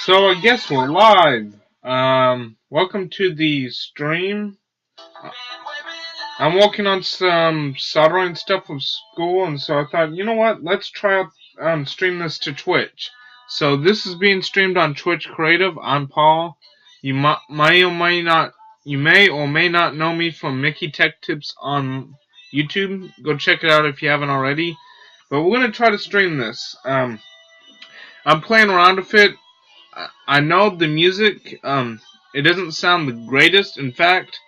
So I guess we're live. Welcome to the stream. I'm working on some soldering stuff with school, and so I thought, you know what? Let's try out stream this to Twitch. So this is being streamed on Twitch Creative. I'm Paul. You may or may not know me from Mickey Tech Tips on YouTube. Go check it out if you haven't already. But we're gonna try to stream this. I'm playing around with it. I know the music, it doesn't sound the greatest. In fact,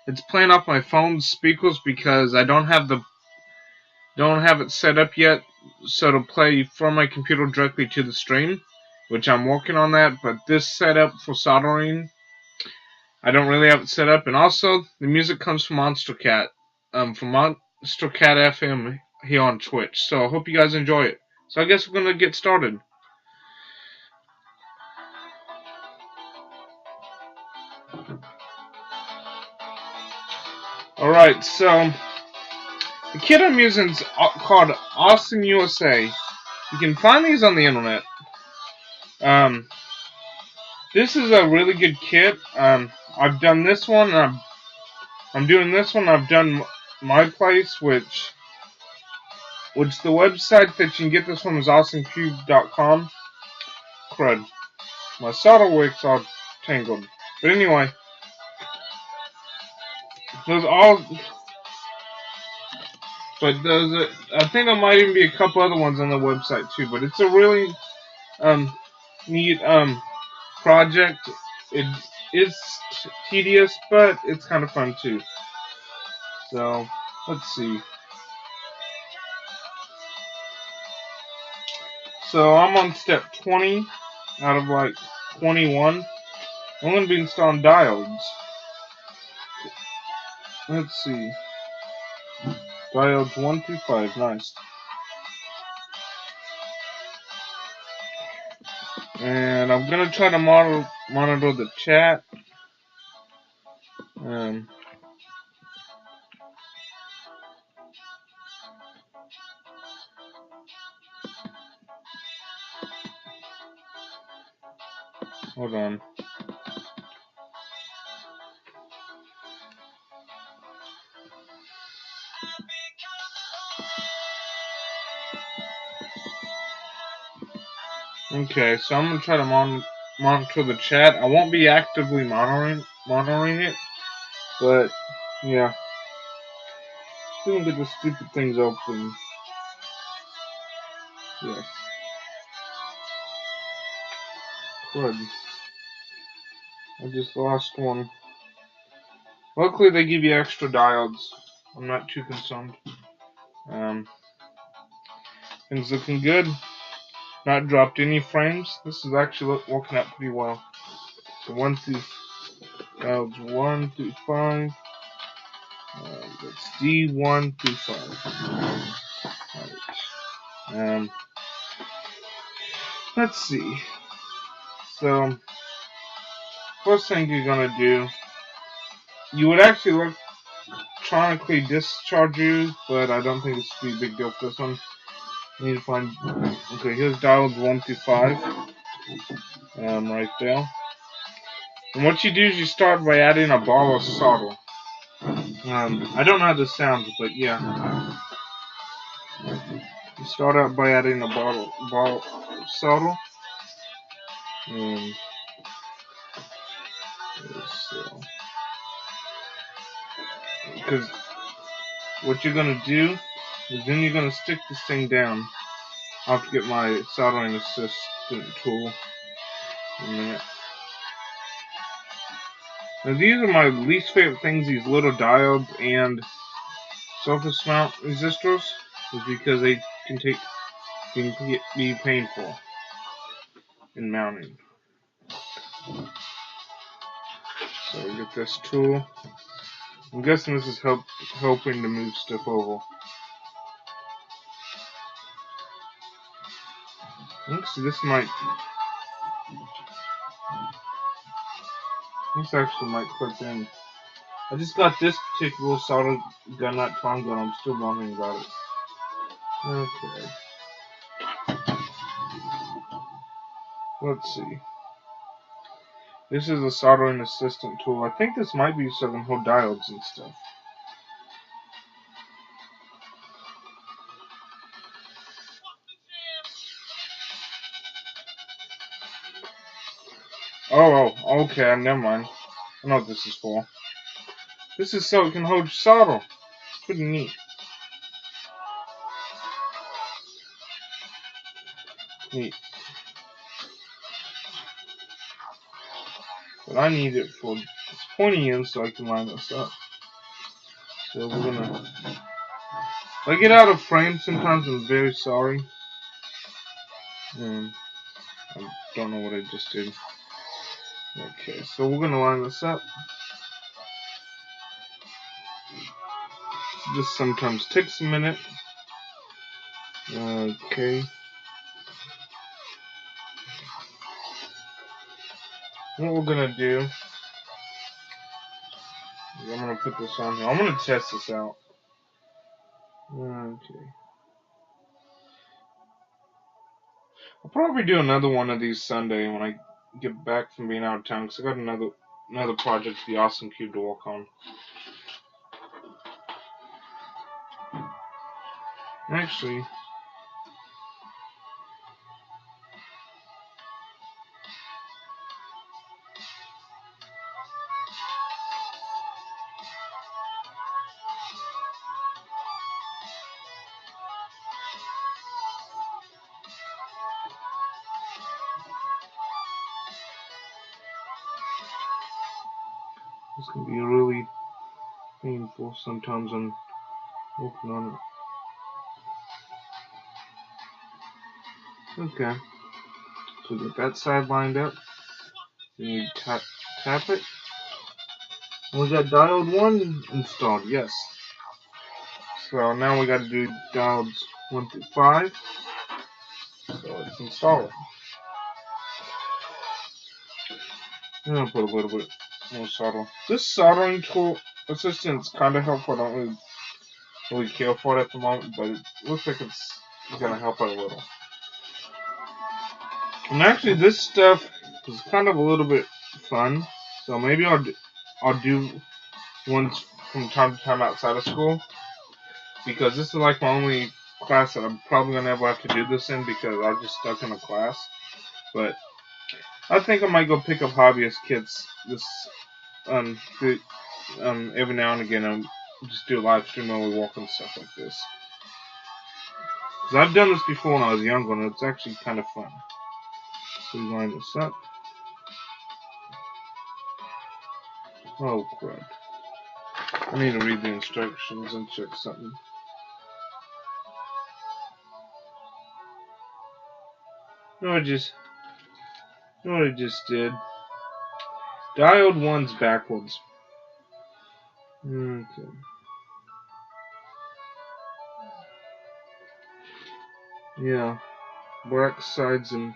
it's playing off my phone's speakers because I don't have it set up yet, so to play from my computer directly to the stream, which I'm working on that. But this setup for soldering, I don't really have it set up. And also, the music comes from Monster Cat, from Monster Cat FM here on Twitch. So I hope you guys enjoy it. So I guess we're gonna get started. Alright, so the kit I'm using is called Austin USA. You can find these on the internet. This is a really good kit. I've done this one. I'm doing this one. I've done my place, which the website that you can get this from is awesomecube.com. Crud. My solder wick's all tangled. But anyway, those all. But I think there might even be a couple other ones on the website too. But it's a really neat project. It is tedious, but it's kind of fun too. So let's see. So I'm on step 20 out of like 21. I'm going to be installing diodes. Let's see. Diodes 1 through 5. Nice. And I'm going to try to monitor the chat. Hold on. Okay, so I'm going to try to monitor the chat. I won't be actively monitoring it, but yeah. Still get the stupid things open. Yes. Good. I just lost one. Luckily, they give you extra diodes. I'm not too concerned. Things looking good. Not dropped any frames. This is actually working out pretty well. So diodes 1 through 5. That's D1 through 5. Alright. Let's see. So, first thing you're gonna do, you would actually electronically discharge you, but I don't think it's be a big deal for this one. You need to find. Okay, here's diodes 1 through 5. Right there. And what you do is you start by adding a ball of solder. I don't know how this sounds, but yeah. You start out by adding a ball of solder. Because what you're gonna do is then you're gonna stick this thing down. I'll have to get my soldering assistant tool in a minute. Now these are my least favorite things, these little diodes and surface mount resistors, is because they can be painful in mounting. So we get this tool. I'm guessing this is helping to move stuff over. Actually, this actually might clip in. I just got this particular solder gun not too long ago. I'm still wondering about it. Okay. Let's see. This is a soldering assistant tool. I think this might be so I can hold diodes and stuff. Oh, okay, never mind. I know what this is for. This is so it can hold solder. It's pretty neat. Neat. But I need it for this pointy end so I can line this up. So we're gonna. If I get out of frame sometimes, I'm very sorry. I don't know what I just did. Okay, so we're gonna line this up. This sometimes takes a minute. Okay. What we're gonna do is I'm gonna put this on here. I'm gonna test this out. Okay. I'll probably do another one of these Sunday when I get back from being out of town, because I got another project, the Awesome Cube, to work on. Actually, it's gonna be really painful sometimes on working on it. Okay, so get that side lined up. You tap it. We got diode 1 installed, yes. So now we gotta do diodes 1 through 5. So let's install it. I'm gonna put a little bit more solder. This soldering tool assistant is kind of helpful. I don't really care for it at the moment, but it looks like it's gonna help out a little. And actually, this stuff is kind of a little bit fun. So maybe I'll do ones from time to time outside of school, because this is like my only class that I'm probably gonna ever have to do this in, because I'm just stuck in a class. But I think I might go pick up hobbyist kits this every now and again, and just do a live stream while we walk and stuff like this. Because I've done this before when I was younger, and it's actually kind of fun. So we line this up. Oh crud! I need to read the instructions and check something. No, I just did. Diode 1's backwards. Okay. Yeah. Black sides and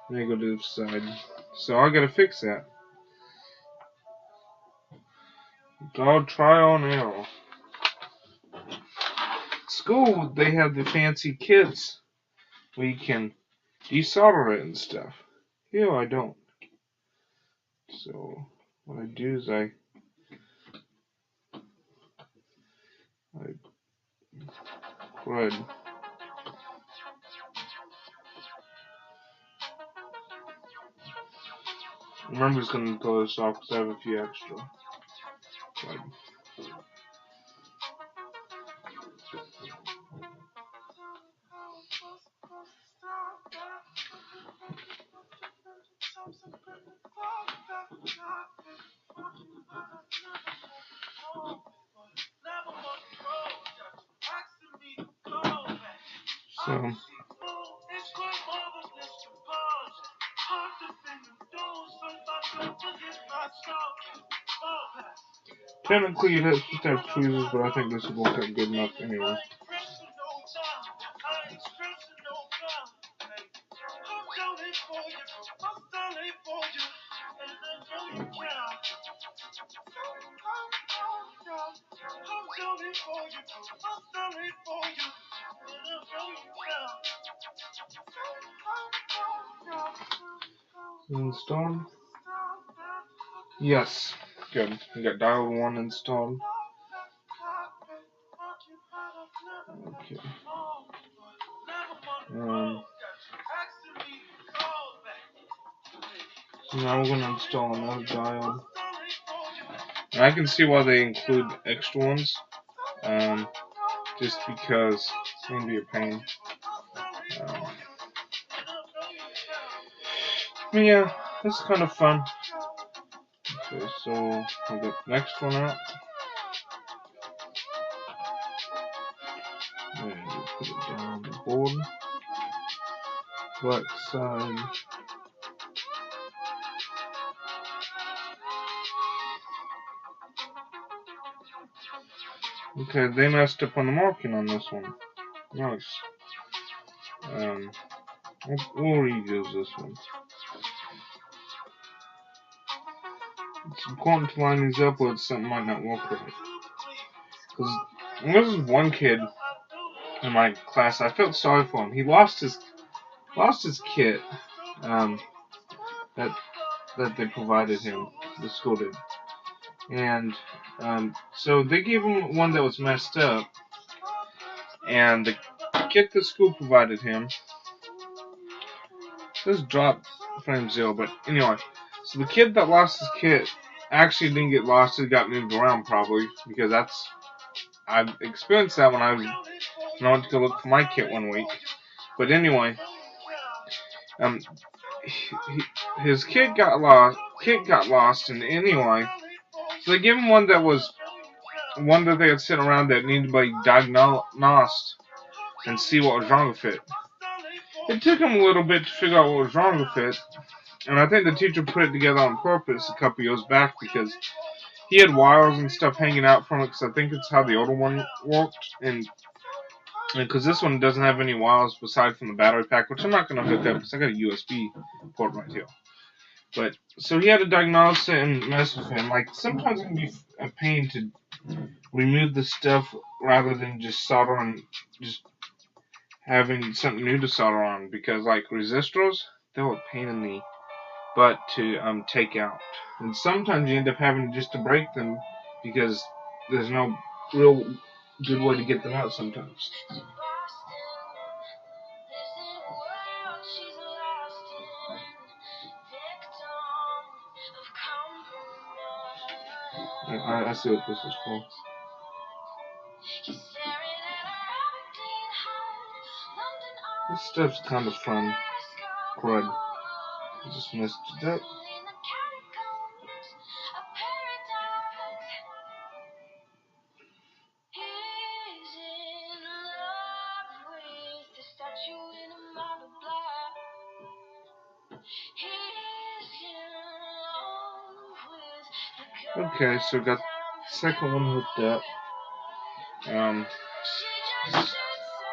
negative side. So I gotta fix that. Dog trial and error. School, they have the fancy kits where you can desolder it and stuff. Here I don't. So what I do is I crud. I'm just gonna throw this off because I have a few extra. Crud. So technically you'd have to have tweezers, but I think this will work out good enough anyway. Installed. Yes. Good. We got dial 1 installed. Okay. So now we're gonna install another dial. And I can see why they include extra ones. Just because it's gonna be a pain. But yeah, this is kind of fun. Okay, so we'll get the next one out. And we'll put it down on the board. Black side. Okay, they messed up on the marking on this one. Nice. We'll reuse this one. It's important to line these up or something might not work right. Because there was one kid in my class, I felt sorry for him. He lost his kit that they provided him, the school did. And so they gave him one that was messed up, and the kit the school provided him, this dropped frame 0, but anyway, so the kid that lost his kit actually didn't get lost, it got moved around probably, because I've experienced that when I went to go look for my kit one week. But anyway, his kit got lost, and anyway, so they gave him one that they had sitting around that needed to be diagnosed and see what was wrong with it. It took him a little bit to figure out what was wrong with it, and I think the teacher put it together on purpose a couple years back because he had wires and stuff hanging out from it, because I think it's how the older one worked, and because this one doesn't have any wires aside from the battery pack, which I'm not going to hook up because I got a USB port right here. But so he had to diagnose it and mess with him. Like, sometimes it can be a pain to remove the stuff rather than just solder and just having something new to solder on, because like resistors, they're a pain in the butt to take out, and sometimes you end up having just to break them because there's no real good way to get them out sometimes. I see what this is for. This stuff's kind of fun. Crud. I just messed it up. Okay, so got the second one hooked up.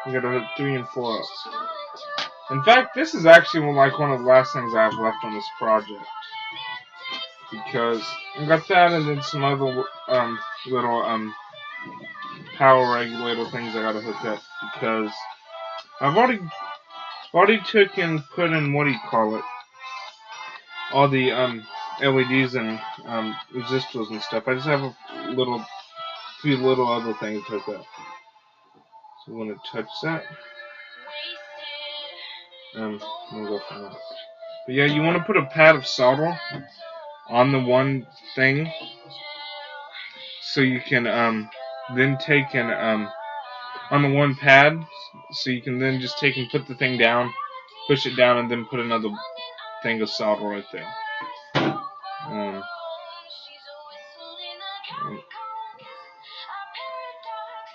We got to hook 3 and 4 up. In fact, this is actually like one of the last things I have left on this project, because I got that and then some other little power regulator things I got to hook up, because I've already took and put in, what do you call it, all the LEDs and resistors and stuff. I just have a few little other things to hook up. So I'm going to touch that. We'll go from that. But yeah, you want to put a pad of solder on the one thing, so you can then take and on the one pad, so you can then just take and put the thing down, push it down, and then put another thing of solder right there.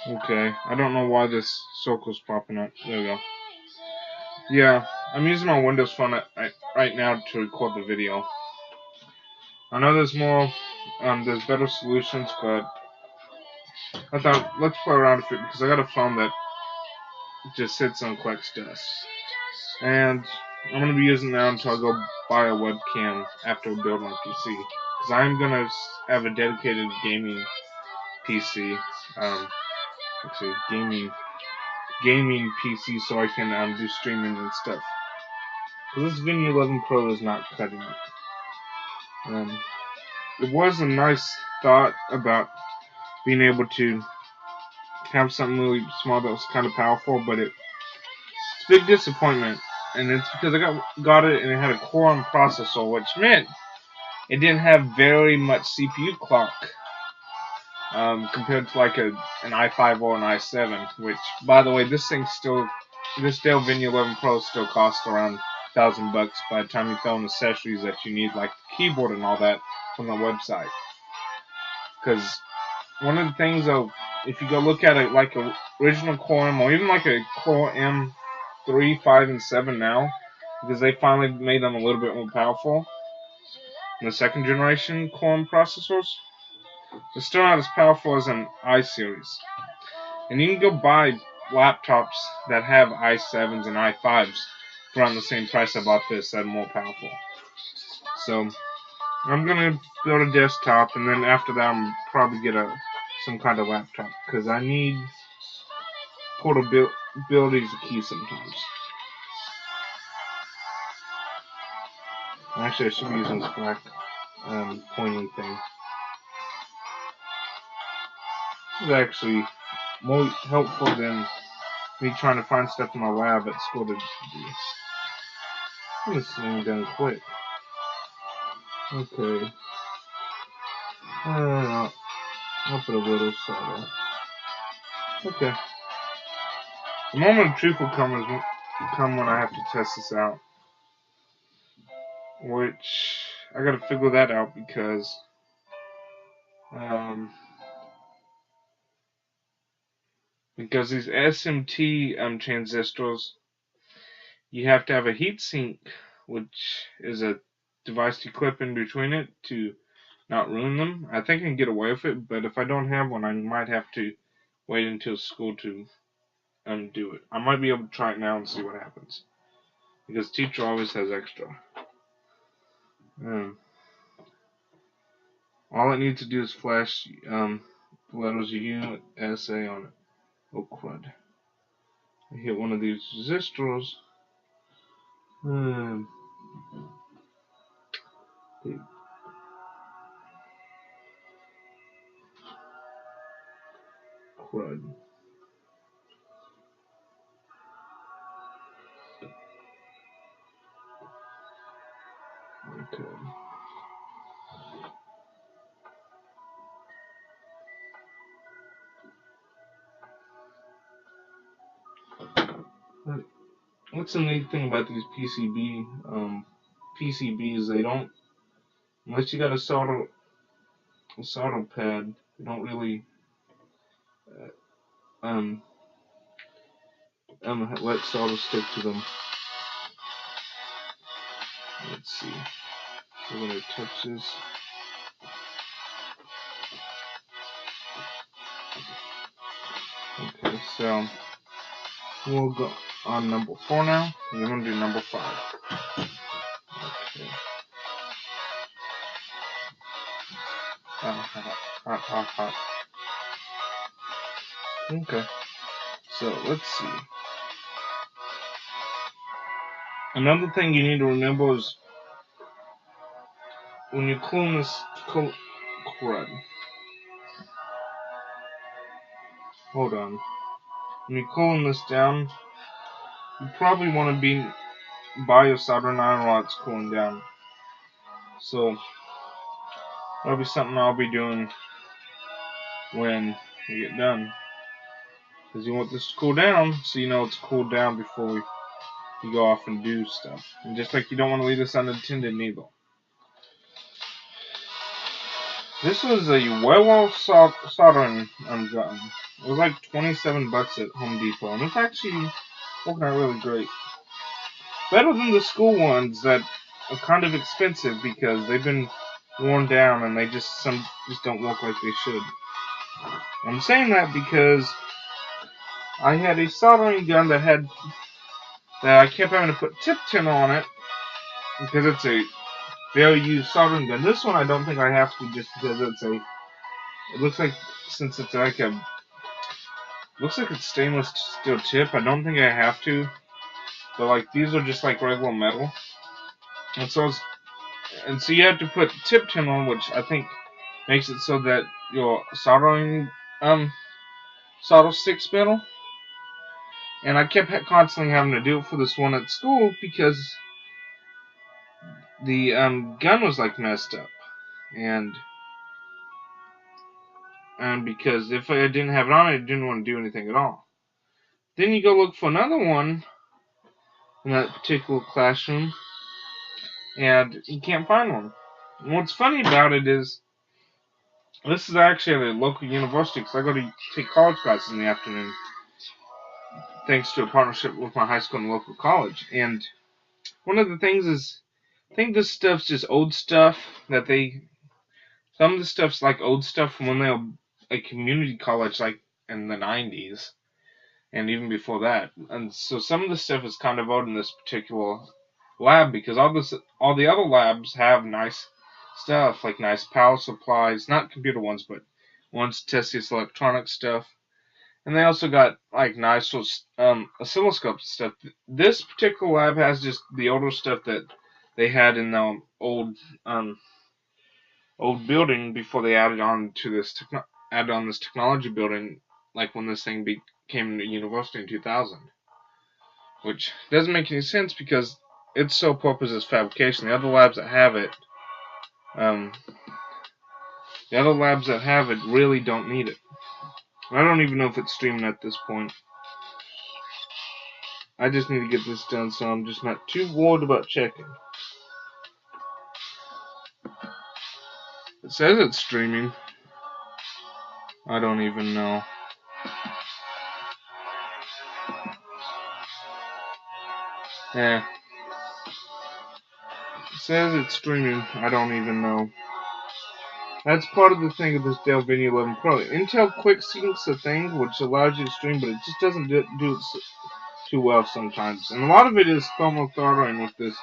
Okay, I don't know why this circle's popping up. There we go. Yeah, I'm using my Windows phone right now to record the video. I know there's there's better solutions, but I thought, let's play around with it, because I got a phone that just sits on collects dust. And I'm going to be using that until I go buy a webcam after I build my PC. Because I'm going to have a dedicated gaming PC. actually gaming PC, so I can do streaming and stuff. Because this Venu 11 Pro is not cutting it. It was a nice thought about being able to have something really small that was kind of powerful, but it's a big disappointment. And it's because I got it and it had a Quorum processor, which meant it didn't have very much CPU clock compared to like an i5 or an i7. Which, by the way, this Dell Venu 11 Pro still costs around $1,000 by the time you throw in accessories that you need, like the keyboard and all that, from the website. Because one of the things, though, if you go look at it like a original Core M or even like a Core M3, 5, and 7 now, because they finally made them a little bit more powerful in the second generation Core M processors, they're still not as powerful as an i-series. And you can go buy laptops that have i7s and i5s for around the same price I bought this that are more powerful. So I'm gonna build a desktop, and then after that I'm probably get some kind of laptop, because I need portability is the key sometimes. Actually, I should be using this black pointy thing. This is actually more helpful than me trying to find stuff in my lab at school to do. This thing done quick. Okay. I'll put a little subtle. Okay. The moment of truth will come when I have to test this out. Which I gotta figure that out because these SMT transistors, you have to have a heatsink, which is a device to clip in between it to not ruin them. I think I can get away with it, but if I don't have one, I might have to wait until school to do it. I might be able to try it now and see what happens, because teacher always has extra. All it needs to do is flash the letters USA on it. Oh crud. I hit one of these resistors. Crud. Okay. What's the neat thing about these PCBs? They don't, unless you got a solder pad, they don't really let solder stick to them. Let's see. We're gonna touch this. Okay, so we'll go on number 4 now. We're gonna do number 5. Okay. Hot. Okay. So let's see. Another thing you need to remember is when you're cooling this crud. Hold on. When you're cooling this down, you probably want to be by your soldering iron while it's cooling down. So that'll be something I'll be doing when we get done. Because you want this to cool down, so you know it's cooled down before you go off and do stuff. And just like you don't want to leave this unattended neither. This was a Wewell soldering gun. It was like $27 at Home Depot, and it's actually working out really great. Better than the school ones that are kind of expensive because they've been worn down and they just don't work like they should. I'm saying that because I had a soldering gun that I kept having to put tip tin on it because it's a very used soldering gun. This one I don't think I have to, just because it looks like, since it's like a Looks like it's stainless steel tip. I don't think I have to. But like these are just like regular metal. And so you have to put tip tin on, which I think makes it so that your soldering solder sticks better. And I kept constantly having to do it for this one at school because the gun was like messed up, and because if I didn't have it on, I didn't want to do anything at all. Then you go look for another one in that particular classroom, and you can't find one. And what's funny about it is this is actually at a local university because I go to take college classes in the afternoon, thanks to a partnership with my high school and local college. And one of the things is, I think this stuff's just old stuff that some of the stuff's like old stuff from when they were a community college, like in the 90s, and even before that. And so some of the stuff is kind of old in this particular lab because all the other labs have nice stuff, like nice power supplies, not computer ones, but ones to test this electronic stuff. And they also got like nice oscilloscope stuff. This particular lab has just the older stuff that they had in the old building before they added on this technology building, like when this thing became a university in 2000. Which doesn't make any sense because its sole purpose is fabrication. The other labs that have it, really don't need it. I don't even know if it's streaming at this point. I just need to get this done, so I'm just not too worried about checking. It says it's streaming. I don't even know. Yeah. It says it's streaming. I don't even know. That's part of the thing of this Dell Venue 11 Pro. Intel Quick Sync's a thing which allows you to stream, but it just doesn't do it too well sometimes. And a lot of it is thermal throttling with this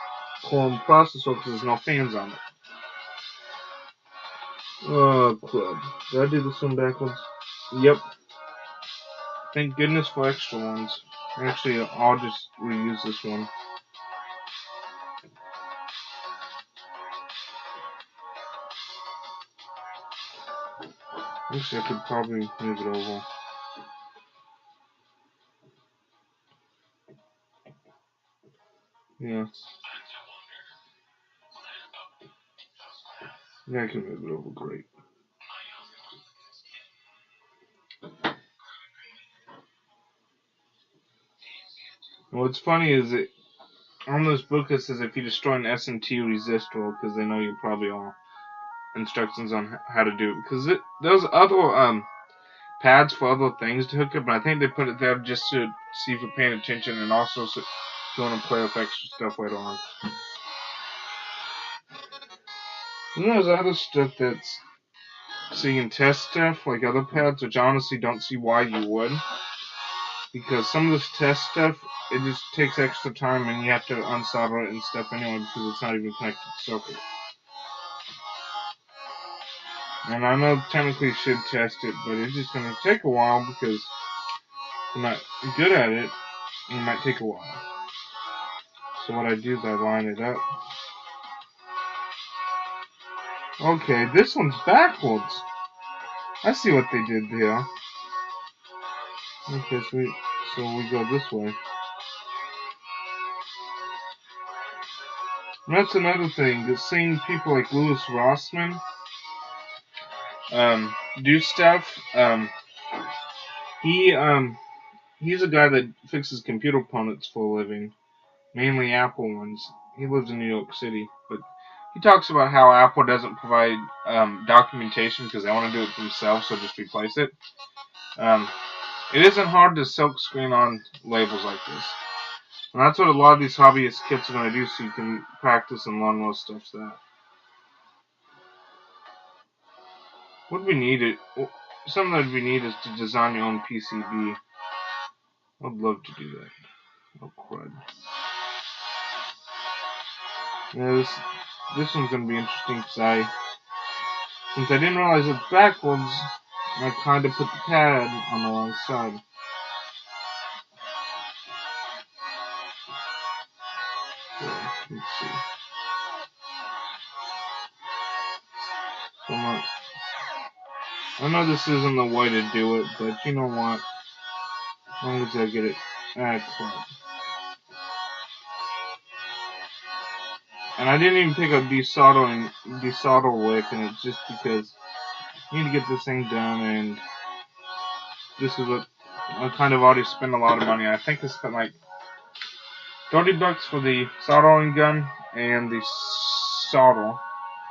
Quorum processor because there's no fans on it. Oh, crud. Did I do this one backwards? Yep. Thank goodness for extra ones. Actually, I'll just reuse this one. Actually, I could probably move it over. Yeah. Yeah, I can move it over. Great. What's funny is that on this book it says if you destroy an SMT resistor, because they know you probably all instructions on how to do it. Because there's other pads for other things to hook up, and I think they put it there just to see if you're paying attention, and also so if you want to play with extra stuff later on. And there's other stuff that's so you can test stuff like other pads, which I honestly don't see why you would. Because some of this test stuff, it just takes extra time and you have to unsolder it and stuff anyway because it's not even connected to circuit. And I know technically you should test it, but it's just going to take a while because you're not good at it, and it might take a while. So what I do is I line it up. Okay, this one's backwards. I see what they did there. Okay, so we go this way. And that's another thing, that seeing people like Louis Rossmann do stuff. He's a guy that fixes computer components for a living, mainly Apple ones. He lives in New York City, but he talks about how Apple doesn't provide documentation because they want to do it themselves, so just replace it. It isn't hard to silk screen on labels like this. And that's what a lot of these hobbyist kits are going to do, so you can practice and learn more stuff to that. What we need something that we need is to design your own PCB. I'd love to do that. Oh crud. Yeah, this one's gonna be interesting because since I didn't realize it's backwards, I kind of put the pad on the wrong side. Let's see. So I know this isn't the way to do it, but you know what? As long as I get it. Crap. And I didn't even pick up desolder wick, and it's just because I need to get this thing done, and this is I kind of already spent a lot of money. I think I spent like $30 for the soldering gun and the solder,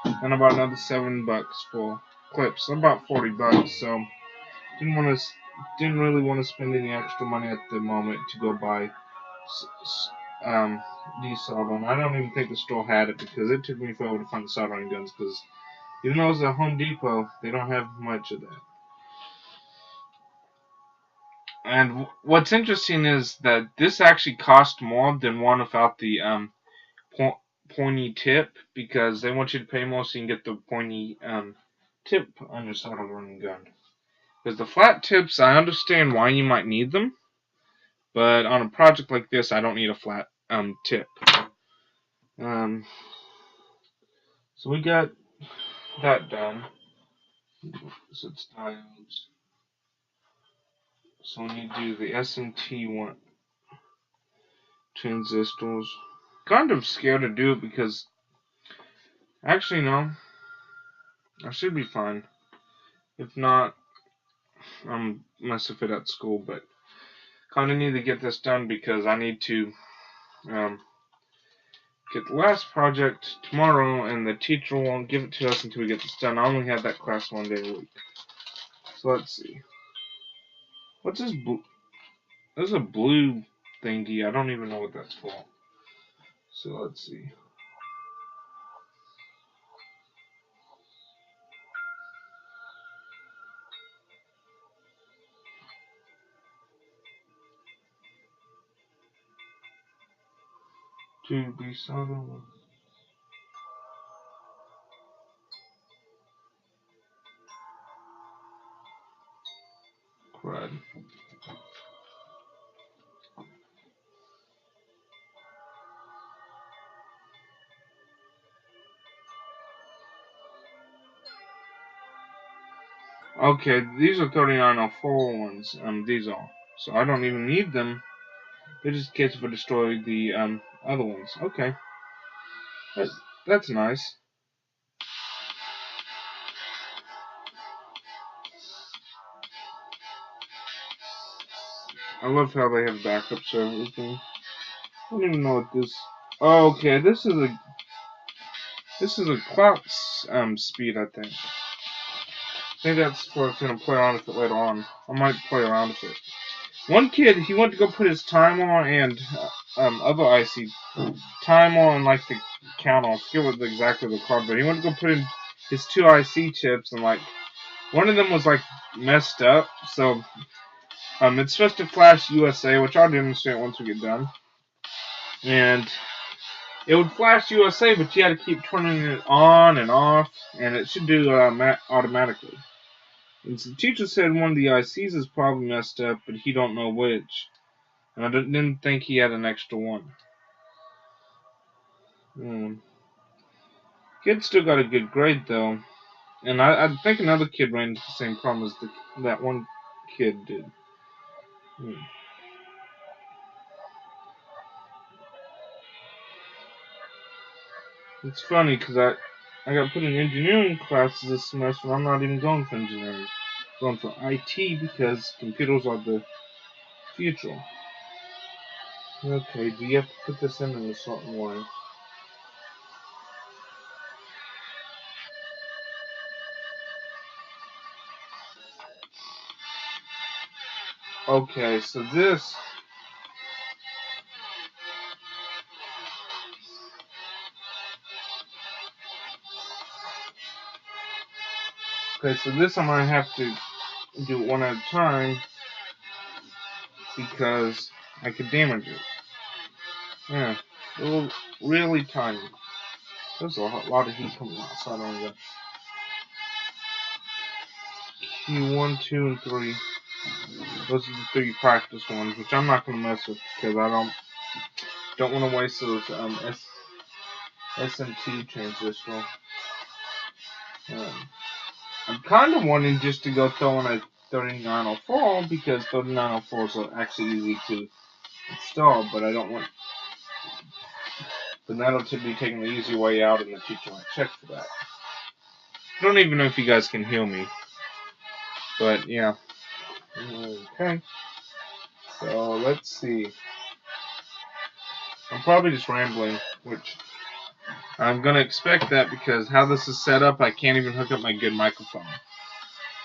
and about another $7 for clips, so about $40. So didn't really want to spend any extra money at the moment to go buy desoldering. I don't even think the store had it because it took me forever to find the soldering guns. Because even though it's at Home Depot, they don't have much of that. And what's interesting is that this actually cost more than one without the pointy tip, because they want you to pay more so you can get the pointy tip on your soldering gun. Because the flat tips, I understand why you might need them, but on a project like this, I don't need a flat tip. So we got that done. So it's diodes. So we need to do the SMT1 transistors. Kind of scared to do it because actually no, I should be fine. If not, I'm messing with it at school, but kind of need to get this done because I need to get the last project tomorrow, and the teacher won't give it to us until we get this done. I only have that class 1 day a week. So let's see. What's this blue? There's a blue thingy. I don't even know what that's for. So let's see. To be solid. Crud. Okay, these are 3904 ones. These are. So I don't even need them. They're just in case if I destroy the other ones. Okay. That's nice. I love how they have backups for everything. I don't even know what this. Oh, okay, this is a clock speed, I think. I think that's what I was gonna play around with it later on. I might play around with it. One kid, he went to go put his timer and other IC timer and like the counter. I forget what exactly the card, but he went to go put in his 2 IC chips, and like one of them was like messed up. So it's supposed to flash USA, which I'll demonstrate once we get done. And it would flash USA, but you had to keep turning it on and off, and it should do automatically. And so the teacher said one of the ICs is probably messed up, but he don't know which. And I didn't think he had an extra one. Kid still got a good grade though, and I think another kid ran into the same problem as that one kid did. It's funny because I got put in engineering classes this semester. I'm not even going for engineering. I'm going for IT because computers are the future. Okay, do you have to put this in a certain way? Okay, so this. Okay, so this I'm gonna have to do one at a time because I could damage it. Yeah, really tiny. There's a lot of heat coming outside on the Q1, 2, and 3. Those are the 3 practice ones, which I'm not gonna mess with because I don't want to waste those SMT transistor. Um, I'm kind of wanting just to go throw in a 3904 because 3904 is actually easy to install, but I don't want. But that'll be taking the easy way out, and the teacher might check for that. I don't even know if you guys can hear me, but yeah. Okay. So let's see. I'm probably just rambling, which I'm gonna expect that because how this is set up, I can't even hook up my good microphone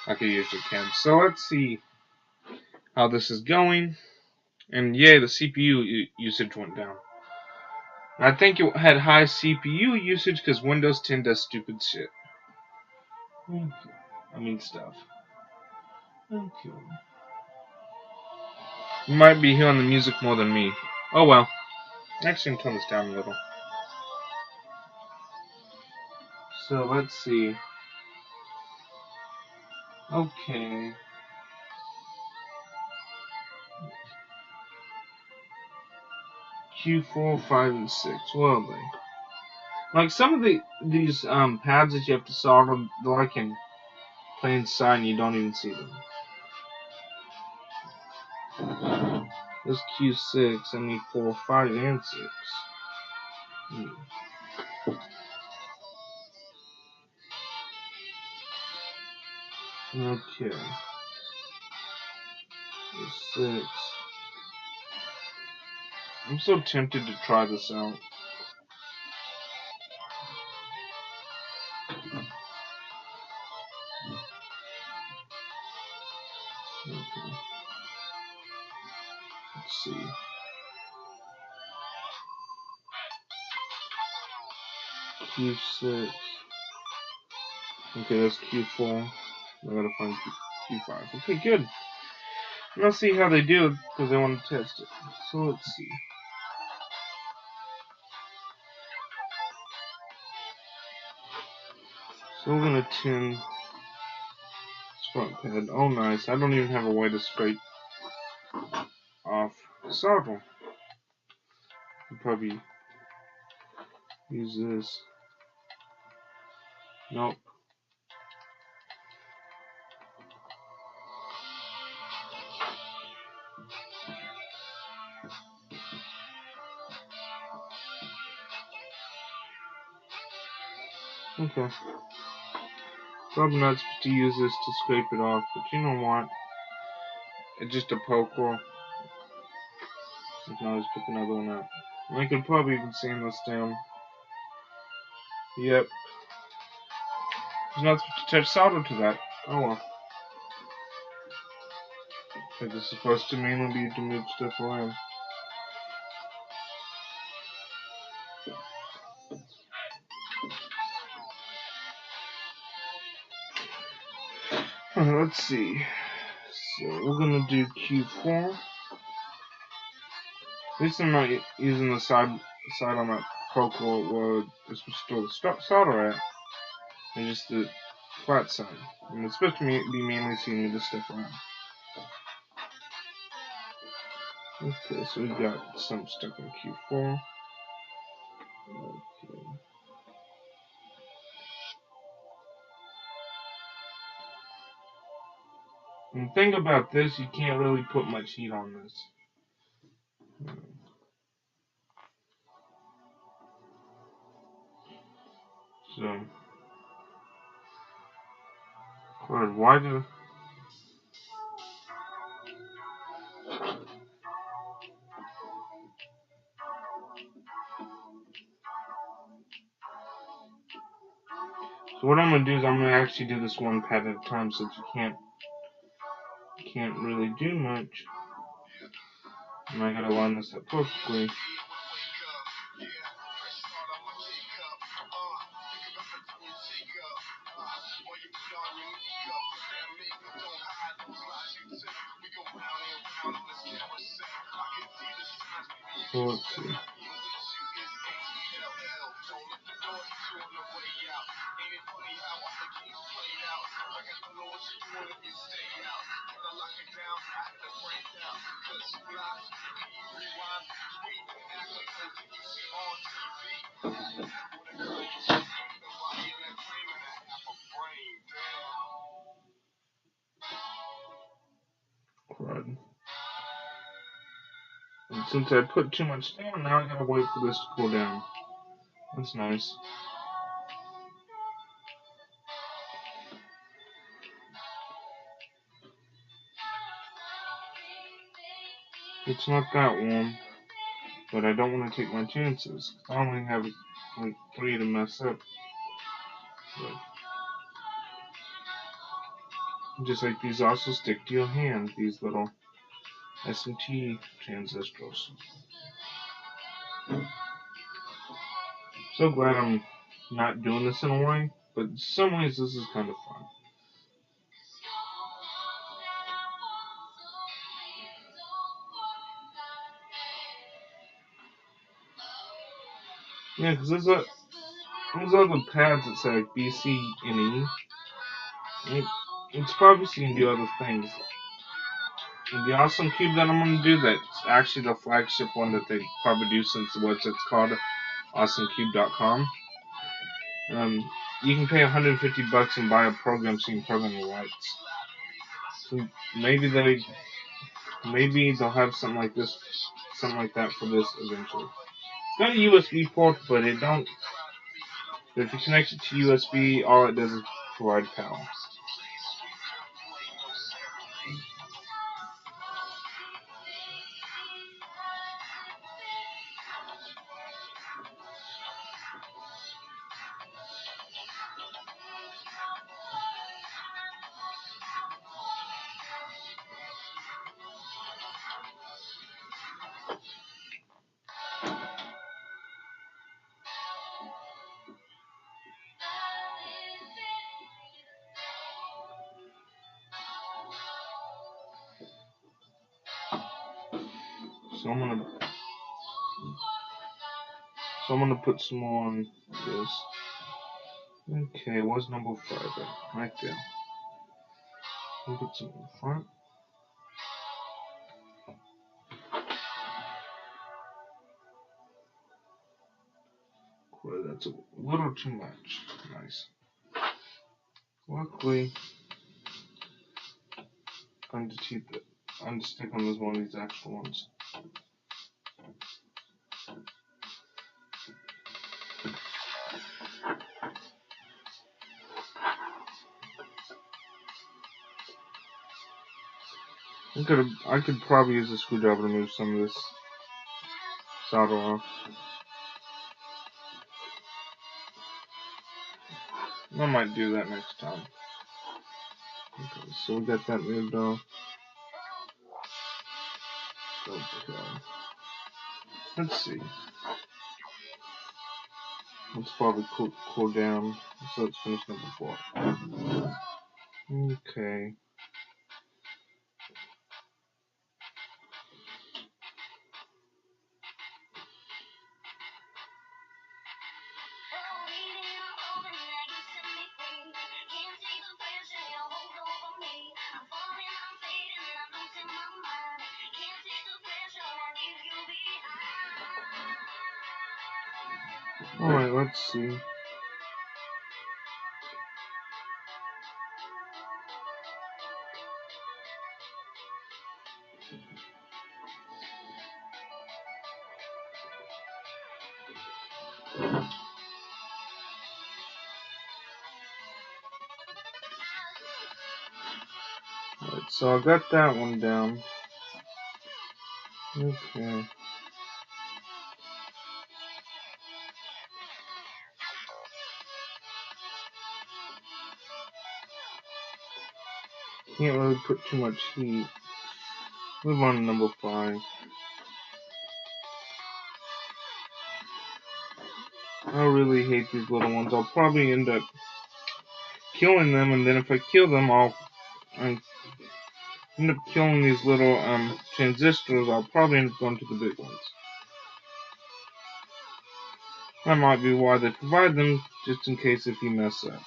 like I usually can. So let's see how this is going. And yay, the CPU usage went down. I think it had high CPU usage because Windows 10 does stupid shit. I mean stuff. Okay. You might be hearing the music more than me. Oh well. Actually, turn this down a little. So let's see. Okay. Q4, 5, and 6. What are they? Like some of these pads that you have to solder, they're like in plain sight and you don't even see them. This Q6, I need 4, 5, and 6. Okay. 6. I'm so tempted to try this out. Okay. Let's see. Q6. Okay, that's Q4. I gotta find Q5. Okay, good. Let's see how they do it because I want to test it. So let's see. So we're gonna tune this front pad. Oh, nice. I don't even have a way to scrape off solder. I'll probably use this. Nope. Okay. Probably not supposed to use this to scrape it off, but you know what? It's just a poke hole. I can always pick another one up. And I could probably even sand this down. Yep. You're not supposed to touch solder to that. Oh well. I think this is supposed to mainly be to move stuff around. Let's see. So we're gonna do Q4. At least I'm not using the side on that poke hole where it's supposed to store the solder at. And just the flat side. And it's supposed to be mainly seeing this stuff around. Okay, so we got some stuff in Q4. Okay. And the thing about this, you can't really put much heat on this. So, why do... So what I'm gonna do is I'm gonna actually do this one pad at a time since you can't really do much. And I gotta line this up perfectly. So let's see. Crud. And since I put too much down, now I gotta wait for this to cool down. That's nice. It's not that warm, but I don't want to take my chances. I only have like 3 to mess up. But just like these also stick to your hand, these little SMT transistors. So glad I'm not doing this in a way, but in some ways this is kind of fun. Yeah, because there's other pads that say like B, C, and E. It's probably can do other things. And the Awesome Cube that I'm going to do, that's actually the flagship one that they probably do since the website's called awesomecube.com. You can pay $150 and buy a program so you can program the lights. So maybe they'll have something like this, something like that for this eventually. It's got a USB port, but it don't. But if you connect it to USB, all it does is provide power. So I'm gonna put some more on this. Okay, where's number 5 at? Right there. I'll put some in the front. Well, that's a little too much. Nice. Luckily, I'm to stick on this one of these actual ones. I could probably use a screwdriver to move some of this solder off. I might do that next time. Okay, so we got that moved off. Okay. Let's see. Let's probably cool down so it's finished number 4. Okay. Alright, let's see. Alright, so I got that one down. Okay. Can't really put too much heat. Move on to number 5. I really hate these little ones. I'll probably end up killing them, and then if I kill them, I'll end up killing these little transistors. I'll probably end up going to the big ones. That might be why they provide them, just in case if you mess up.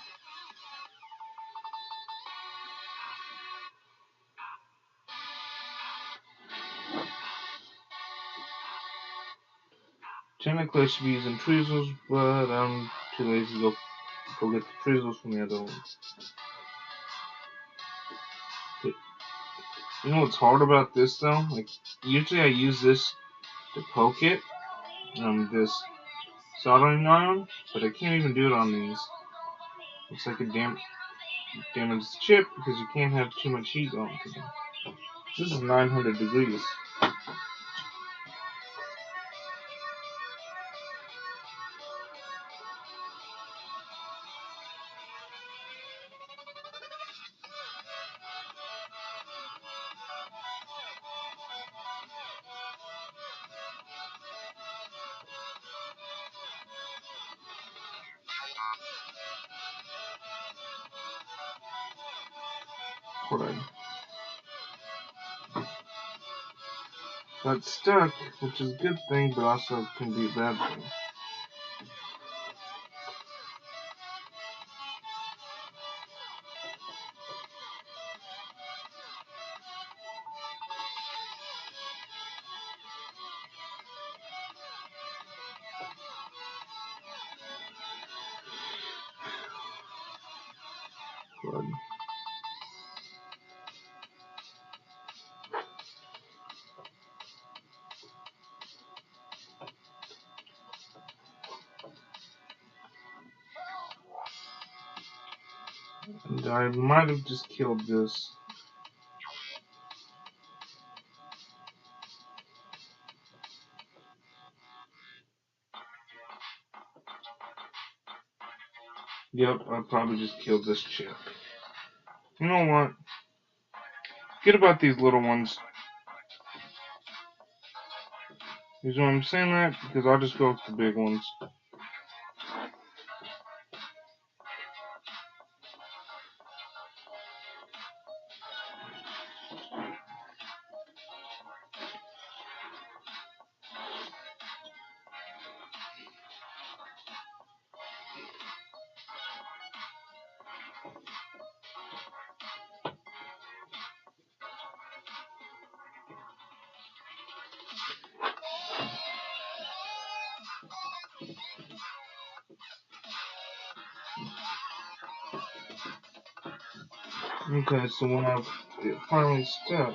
Technically I should be using tweezers, but I'm too lazy to go get the tweezers from the other ones. But you know what's hard about this though? Like, usually I use this to poke it, this soldering iron, but I can't even do it on these. It's like a damaged chip because you can't have too much heat going to them. This is 900 degrees. Right. Got stuck, which is a good thing, but also can be a bad thing. Good. And I might have just killed this. Yep, I probably just killed this chip. You know what? Forget about these little ones. You know why I'm saying that? Because I'll just go with the big ones. Okay, so when I finally stuck,